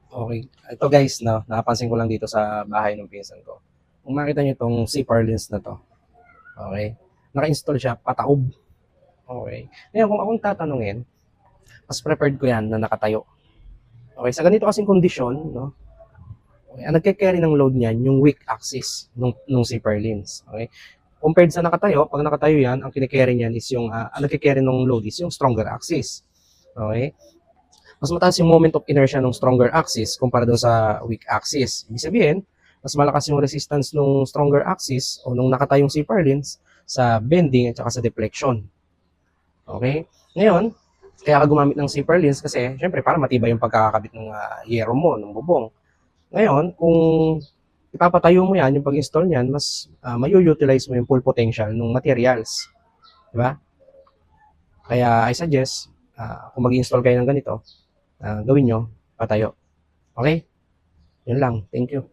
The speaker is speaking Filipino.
Okay. Ito guys, no, napansin ko lang dito sa bahay ng pinsan ko. Kung makita niyo itong CPR lens na to, okay, naka-install siya pataob. Okay. Ngayon, kung akong tatanungin, mas preferred ko yan na nakatayo. Okay, sa ganito kasing kondisyon, no, okay, ang nagke-carry ng load niyan, yung weak axis nung CPR lens. Okay. Compared sa nakatayo, pag nakatayo yan, ang kine-carry niyan is yung, ang nagke-carry ng load is yung stronger axis. Okay. Mas mataas yung moment of inertia ng stronger axis kumpara doon sa weak axis. Ibig sabihin, mas malakas yung resistance ng stronger axis o nung nakatayong CPR lens sa bending at saka sa deflection. Okay? Ngayon, kaya ka gumamit ng CPR lens kasi syempre para matibay yung pagkakakabit ng yero mo, ng bubong. Ngayon, kung ipapatayo mo yan, yung pag-install niyan, mas mayu-utilize mo yung full potential ng materials. Diba? Kaya I suggest, kung mag-install kayo ng ganito, gawin nyo, patayo. Okay? Yun lang. Thank you.